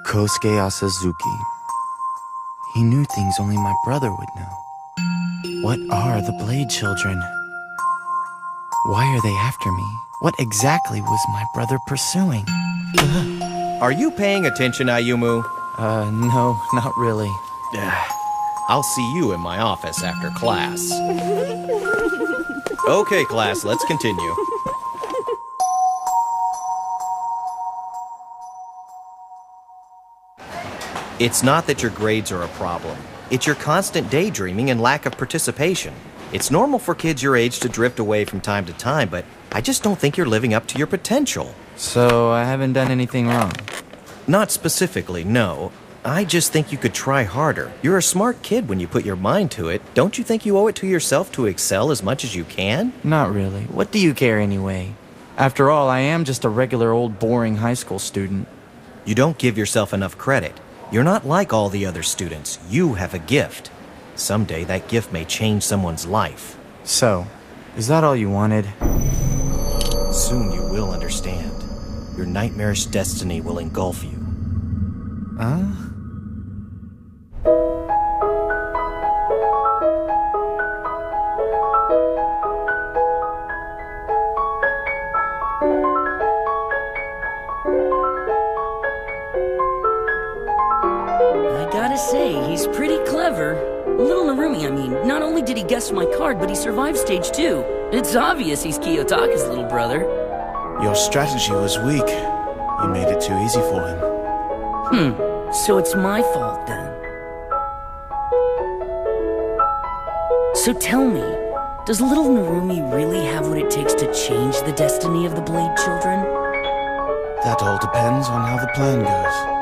Kosuke Asazuki. He knew things only my brother would know. What are the Blade Children? Why are they after me? What exactly was my brother pursuing? Are you paying attention, Ayumu? No, not really. I'll see you in my office after class. Okay, class, let's continue. It's not that your grades are a problem. It's your constant daydreaming and lack of participation. It's normal for kids your age to drift away from time to time, but I just don't think you're living up to your potential. So I haven't done anything wrong? Not specifically, no. I just think you could try harder. You're a smart kid when you put your mind to it. Don't you think you owe it to yourself to excel as much as you can? Not really. What do you care anyway? After all, I am just a regular old boring high school student. You don't give yourself enough credit. You're not like all the other students. You have a gift. Someday that gift may change someone's life. So, is that all you wanted? Soon you will understand. Your nightmarish destiny will engulf you. I gotta say, he's pretty clever. Little Narumi, I mean, not only did he guess my card, but he survived stage 2. It's obvious he's Kiyotaka's little brother. Your strategy was weak. You made it too easy for him. So it's my fault then. So tell me, does little Narumi really have what it takes to change the destiny of the Blade Children? That all depends on how the plan goes.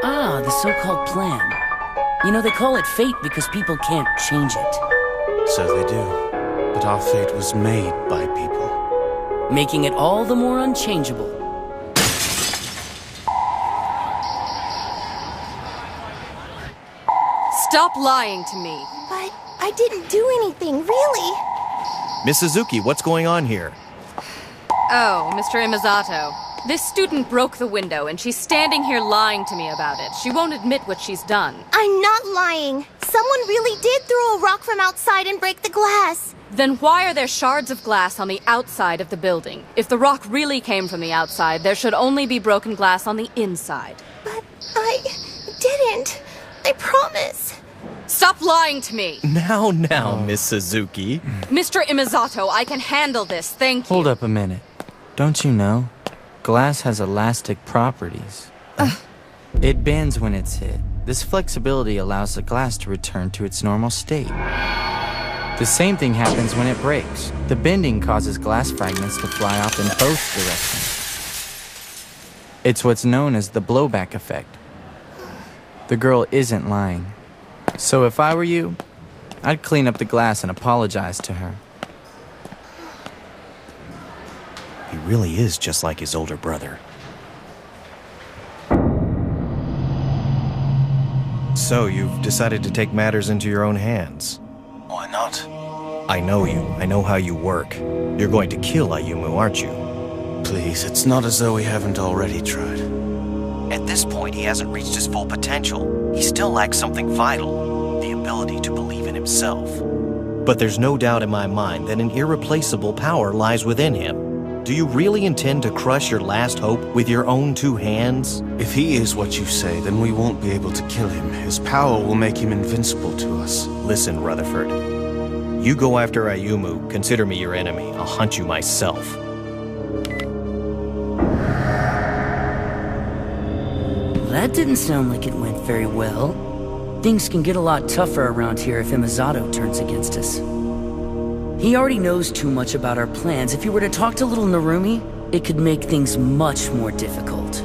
Ah, the so-called plan. You know, they call it fate because people can't change it. So they do. But our fate was made by people. Making it all the more unchangeable. Stop lying to me. But I didn't do anything, really. Miss Suzuki, what's going on here? Oh, Mr. Imazato. This student broke the window, and she's standing here lying to me about it. She won't admit what she's done. I'm not lying. Someone really did throw a rock from outside and break the glass. Then why are there shards of glass on the outside of the building? If the rock really came from the outside, there should only be broken glass on the inside. But I didn't. I promise. Stop lying to me! Now, Miss Suzuki. Mr. Imazato, I can handle this, thank you. Hold up a minute. Don't you know? Glass has elastic properties. It bends when it's hit. This flexibility allows the glass to return to its normal state. The same thing happens when it breaks. The bending causes glass fragments to fly off in both directions. It's what's known as the blowback effect. The girl isn't lying. So if I were you, I'd clean up the glass and apologize to her. He really is just like his older brother. So, you've decided to take matters into your own hands. Why not? I know you. I know how you work. You're going to kill Ayumu, aren't you? Please, it's not as though we haven't already tried. At this point, he hasn't reached his full potential. He still lacks something vital, the ability to believe in himself. But there's no doubt in my mind that an irreplaceable power lies within him. Do you really intend to crush your last hope with your own 2 hands? If he is what you say, then we won't be able to kill him. His power will make him invincible to us. Listen, Rutherford. You go after Ayumu, consider me your enemy. I'll hunt you myself. That didn't sound like it went very well. Things can get a lot tougher around here if Imazato turns against us. He already knows too much about our plans. If he were to talk to little Narumi, it could make things much more difficult.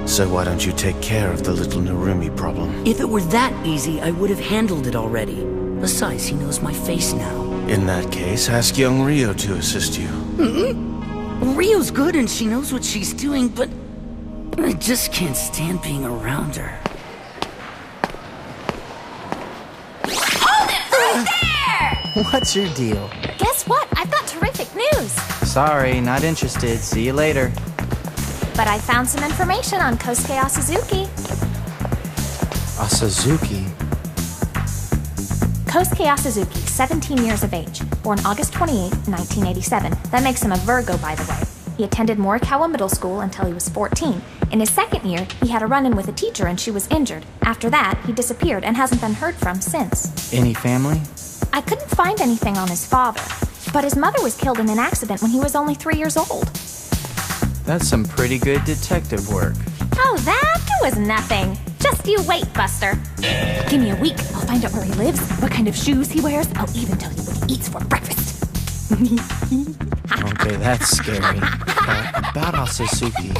So why don't you take care of the little Narumi problem? If it were that easy, I would have handled it already. Besides, he knows my face now. In that case, ask young Rio to assist you. Rio's good and she knows what she's doing, but I just can't stand being around her. Hold it right there! What's your deal? Guess what? I've got terrific news. Sorry, not interested. See you later. but I found some information on Kosuke Asazuki. Asazuki? Kosuke Asazuki, 17 years of age, born August 28, 1987. That makes him a Virgo, by the way. He attended Morikawa Middle School until he was 14. In his second year, he had a run-in with a teacher and she was injured. After that, he disappeared and hasn't been heard from since. Any family? I couldn't find anything on his father, but his mother was killed in an accident when he was only 3 years old. That's some pretty good detective work. Oh, that was nothing. Just you wait, Buster. Give me a week. I'll find out where he lives, what kind of shoes he wears. I'll even tell you what he eats for breakfast. Okay, that's scary. About Asazuki.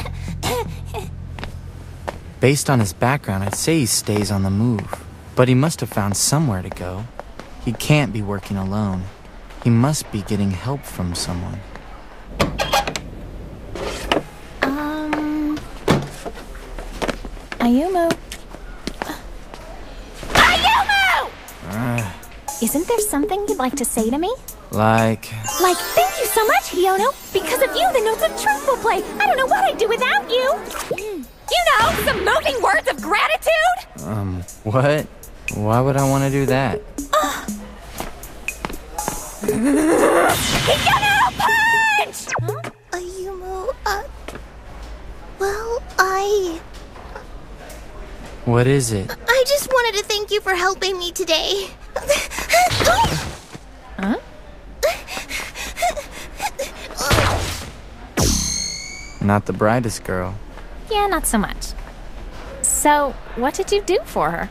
Based on his background, I'd say he stays on the move. But he must have found somewhere to go. He can't be working alone. He must be getting help from someone. Ayumu. Ayumu! Isn't there something you'd like to say to me? Like, thank you so much, Hiono. Because of you, the Notes of Truth will play. I don't know what I'd do without you. You know, some moving words of gratitude. what? Why would I want to do that? Hiono, punch! Ayumu, What is it? I just wanted to thank you for helping me today. Huh? Not the brightest girl. Yeah, not so much. So, what did you do for her?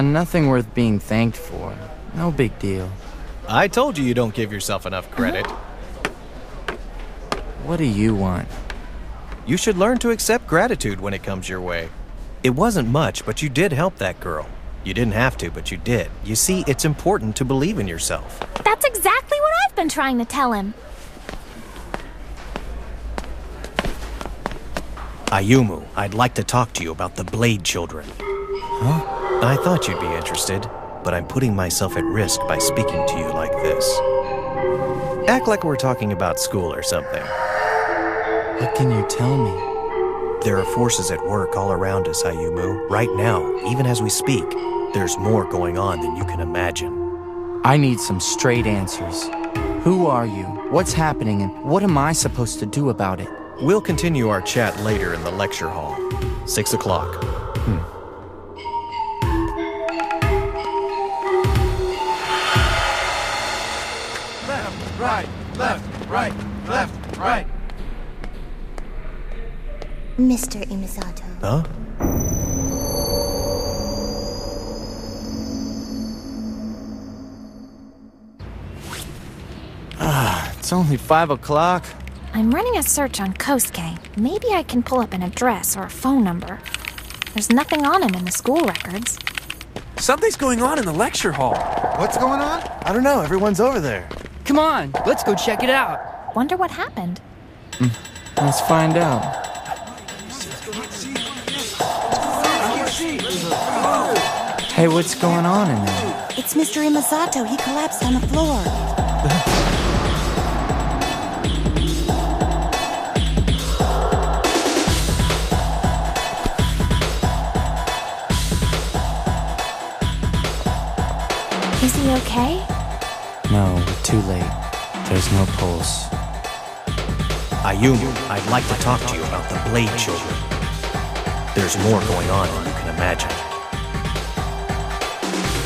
Nothing worth being thanked for. No big deal. I told you you don't give yourself enough credit. What do you want? You should learn to accept gratitude when it comes your way. It wasn't much, but you did help that girl. You didn't have to, but you did. You see, it's important to believe in yourself. That's exactly what I've been trying to tell him. Ayumu, I'd like to talk to you about the Blade Children. Huh? I thought you'd be interested, but I'm putting myself at risk by speaking to you like this. Act like we're talking about school or something. What can you tell me? There are forces at work all around us, Ayumu. Right now, even as we speak, there's more going on than you can imagine. I need some straight answers. Who are you? What's happening? And what am I supposed to do about it? We'll continue our chat later in the lecture hall. 6 o'clock. Left, right, left, right, left, right. Mr. Imisato. Huh? It's only 5 o'clock. I'm running a search on Kosuke. Maybe I can pull up an address or a phone number. There's nothing on him in the school records. Something's going on in the lecture hall. What's going on? I don't know. Everyone's over there. Come on, let's go check it out. Wonder what happened. Let's find out. Hey, what's going on in there? It's Mr. Imisato. He collapsed on the floor. Is he okay? No, we're too late. There's no pulse. Ayumu, I'd like to talk to you about the Blade Children. There's more going on than you can imagine.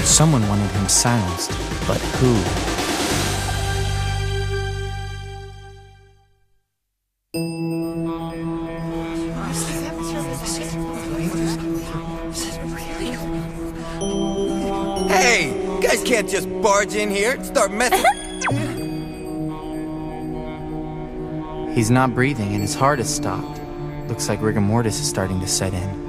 Someone wanted him silenced, but who? Hey, you guys can't just barge in here and start messing. He's not breathing and his heart has stopped. Looks like rigor mortis is starting to set in.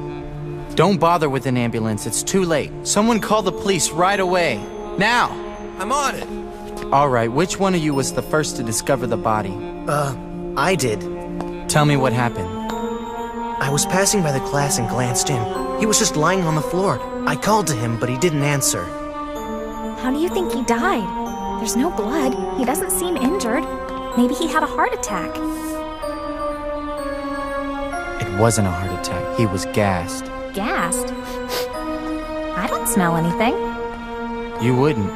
Don't bother with an ambulance, it's too late. Someone call the police right away. Now! I'm on it. Alright, which one of you was the first to discover the body? I did. Tell me what happened. I was passing by the class and glanced in. He was just lying on the floor. I called to him, but he didn't answer. How do you think he died? There's no blood. He doesn't seem injured. Maybe he had a heart attack. wasn't a heart attack. He was gassed. Gassed? I don't smell anything. You wouldn't.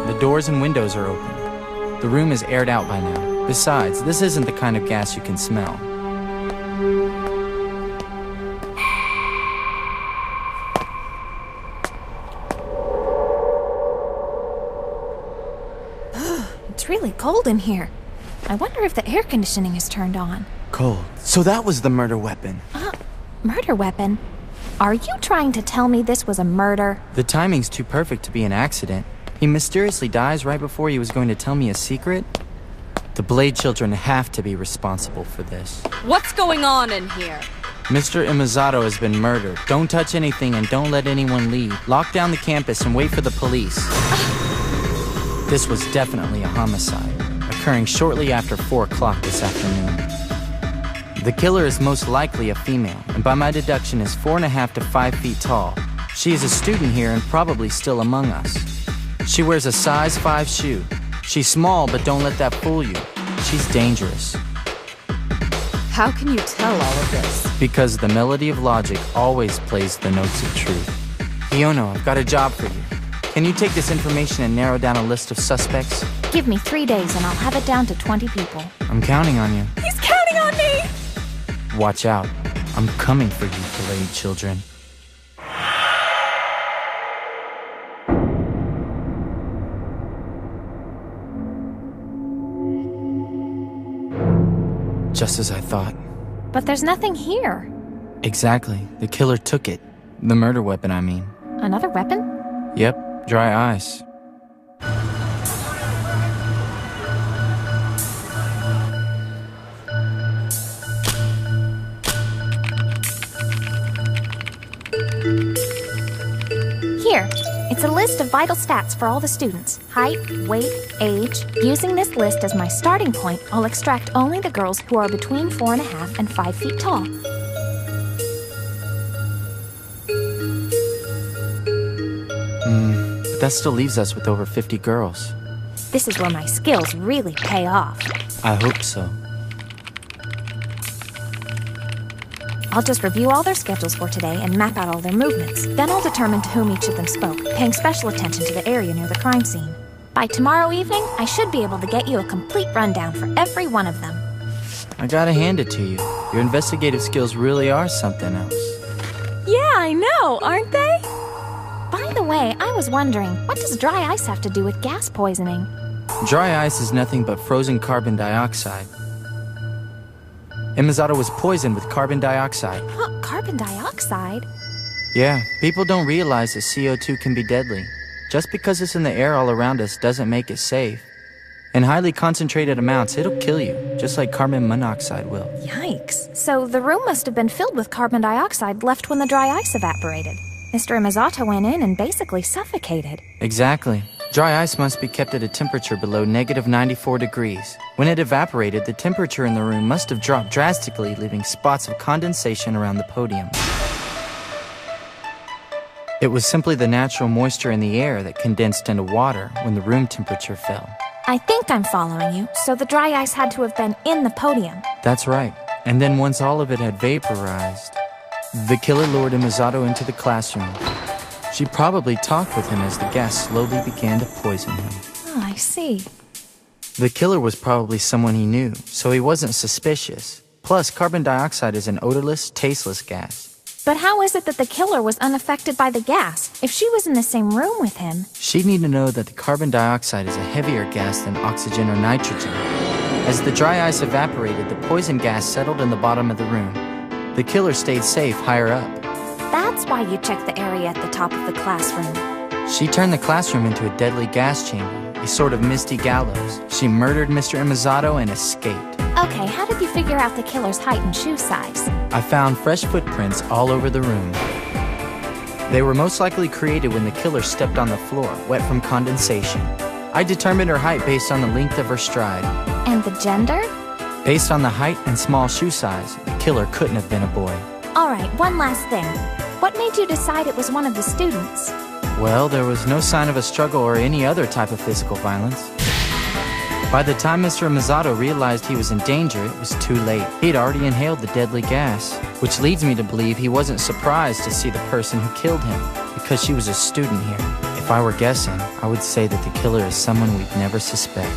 The doors and windows are open. The room is aired out by now. Besides, this isn't the kind of gas you can smell. It's really cold in here. I wonder if the air conditioning is turned on. Cold. So that was the murder weapon. Murder weapon? Are you trying to tell me this was a murder? The timing's too perfect to be an accident. He mysteriously dies right before he was going to tell me a secret. The Blade children have to be responsible for this. What's going on in here? Mr. Imizato has been murdered. Don't touch anything and don't let anyone leave. Lock down the campus and wait for the police. This was definitely a homicide, occurring shortly after 4 o'clock this afternoon. The killer is most likely a female, and by my deduction is 4.5 to 5 feet tall. She is a student here and probably still among us. She wears a size 5 shoe. She's small, but don't let that fool you. She's dangerous. How can you tell all of this? Because the melody of logic always plays the notes of truth. Hiono, I've got a job for you. Can you take this information and narrow down a list of suspects? Give me 3 days and I'll have it down to 20 people. I'm counting on you. He's counting on me! Watch out. I'm coming for you, Blade children. Just as I thought. But there's nothing here. Exactly. The killer took it. The murder weapon, I mean. Another weapon? Yep, dry ice. Here, it's a list of vital stats for all the students. Height, weight, age. Using this list as my starting point, I'll extract only the girls who are between 4.5 and 5 feet tall. That still leaves us with over 50 girls. This is where my skills really pay off. I hope so. I'll just review all their schedules for today and map out all their movements. Then I'll determine to whom each of them spoke, paying special attention to the area near the crime scene. By tomorrow evening, I should be able to get you a complete rundown for every one of them. I gotta hand it to you. Your investigative skills really are something else. Yeah, I know, aren't they? By the way, I was wondering, what does dry ice have to do with gas poisoning? Dry ice is nothing but frozen carbon dioxide. Imizato was poisoned with carbon dioxide. What, carbon dioxide? Yeah, people don't realize that CO2 can be deadly. Just because it's in the air all around us doesn't make it safe. In highly concentrated amounts, it'll kill you, just like carbon monoxide will. Yikes. So the room must have been filled with carbon dioxide left when the dry ice evaporated. Mr. Imizato went in and basically suffocated. Exactly. Dry ice must be kept at a temperature below -94 degrees. When it evaporated, the temperature in the room must have dropped drastically, leaving spots of condensation around the podium. It was simply the natural moisture in the air that condensed into water when the room temperature fell. I think I'm following you, so the dry ice had to have been in the podium. That's right. And then once all of it had vaporized, the killer lured Imizato into the classroom. She probably talked with him as the gas slowly began to poison him. Oh, I see. The killer was probably someone he knew, so he wasn't suspicious. Plus, carbon dioxide is an odorless, tasteless gas. But how is it that the killer was unaffected by the gas? If she was in the same room with him... She'd need to know that the carbon dioxide is a heavier gas than oxygen or nitrogen. As the dry ice evaporated, the poison gas settled in the bottom of the room. The killer stayed safe higher up. That's why you checked the area at the top of the classroom. She turned the classroom into a deadly gas chamber, a sort of misty gallows. She murdered Mr. Imizato and escaped. Okay, how did you figure out the killer's height and shoe size? I found fresh footprints all over the room. They were most likely created when the killer stepped on the floor, wet from condensation. I determined her height based on the length of her stride. And the gender? Based on the height and small shoe size, the killer couldn't have been a boy. All right, one last thing. What made you decide it was one of the students? Well, there was no sign of a struggle or any other type of physical violence. By the time Mr. Misato realized he was in danger, it was too late. He'd already inhaled the deadly gas, which leads me to believe he wasn't surprised to see the person who killed him, because she was a student here. If I were guessing, I would say that the killer is someone we'd never suspect.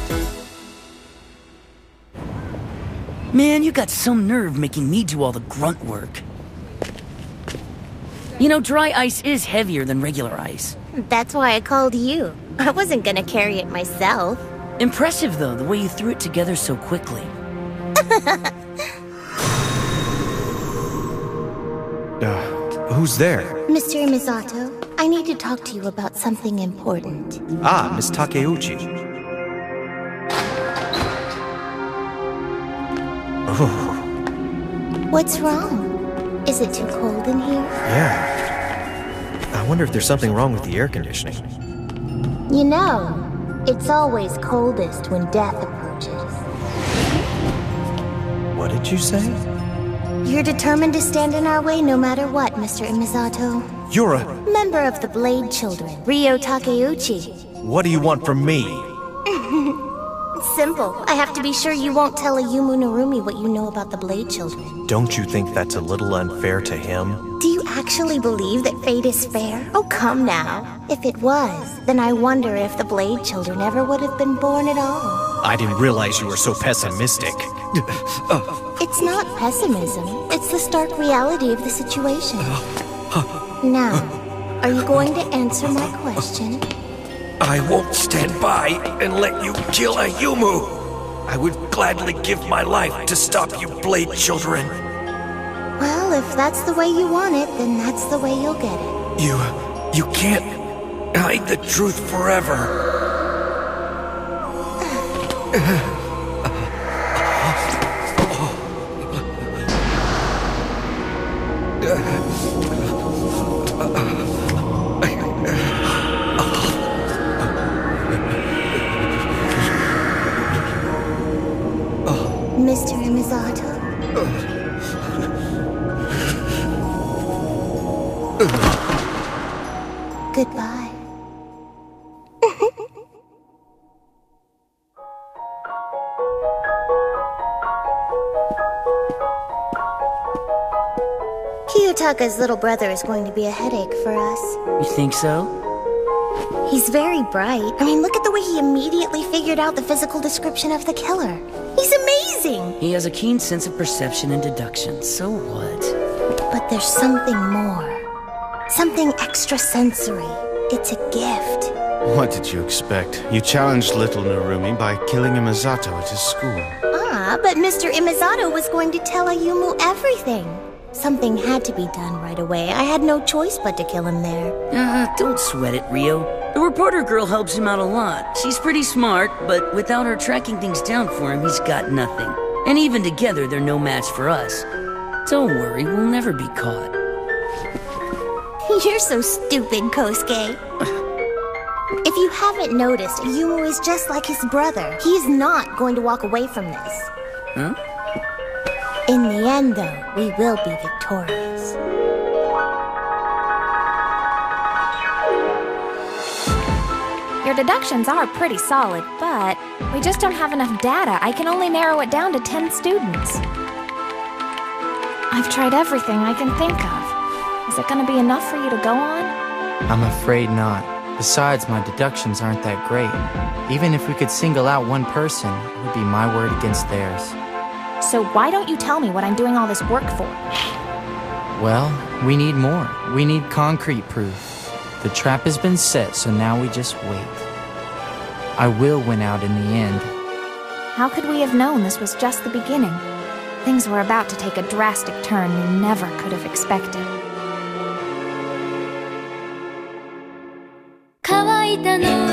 Man, you got some nerve making me do all the grunt work. You know, dry ice is heavier than regular ice. That's why I called you. I wasn't gonna carry it myself. Impressive, though, the way you threw it together so quickly. Who's there? Mr. Misato, I need to talk to you about something important. Ah, Miss Takeuchi. Oh. What's wrong? Is it too cold in here? Yeah. I wonder if there's something wrong with the air conditioning. You know, it's always coldest when death approaches. What did you say? You're determined to stand in our way no matter what, Mr. Misato. You're a... Member of the Blade Children, Ryo Takeuchi. What do you want from me? It's simple. I have to be sure you won't tell Ayumu Narumi what you know about the Blade Children. Don't you think that's a little unfair to him? Do you actually believe that fate is fair? Oh, come now. If it was, then I wonder if the Blade Children ever would have been born at all. I didn't realize you were so pessimistic. It's not pessimism. It's the stark reality of the situation. Now, are you going to answer my question? I won't stand by and let you kill Ayumu. I would gladly give my life to stop you Blade Children. Well, if that's the way you want it, then that's the way you'll get it. You can't hide the truth forever. Mr. Misato? Goodbye. Kiyotaka's little brother is going to be a headache for us. You think so? He's very bright. I mean, look at the way he immediately figured out the physical description of the killer. He's amazing! He has a keen sense of perception and deduction, so what? But there's something more. Something extrasensory. It's a gift. What did you expect? You challenged little Narumi by killing Misato at his school. Ah, but Mr. Misato was going to tell Ayumu everything. Something had to be done right away. I had no choice but to kill him there. Don't sweat it, Ryo. The reporter girl helps him out a lot. She's pretty smart, but without her tracking things down for him, he's got nothing. And even together, they're no match for us. Don't worry, we'll never be caught. You're so stupid, Kosuke. If you haven't noticed, Ayumu is just like his brother. He's not going to walk away from this. Huh? In the end, though, we will be victorious. Your deductions are pretty solid, but we just don't have enough data. I can only narrow it down to 10 students. I've tried everything I can think of. Is it going to be enough for you to go on? I'm afraid not. Besides, my deductions aren't that great. Even if we could single out one person, it would be my word against theirs. So why don't you tell me what I'm doing all this work for? Well, we need more. We need concrete proof. The trap has been set, so now we just wait. I will win out in the end. How could we have known this was just the beginning? Things were about to take a drastic turn we never could have expected. 乾いたの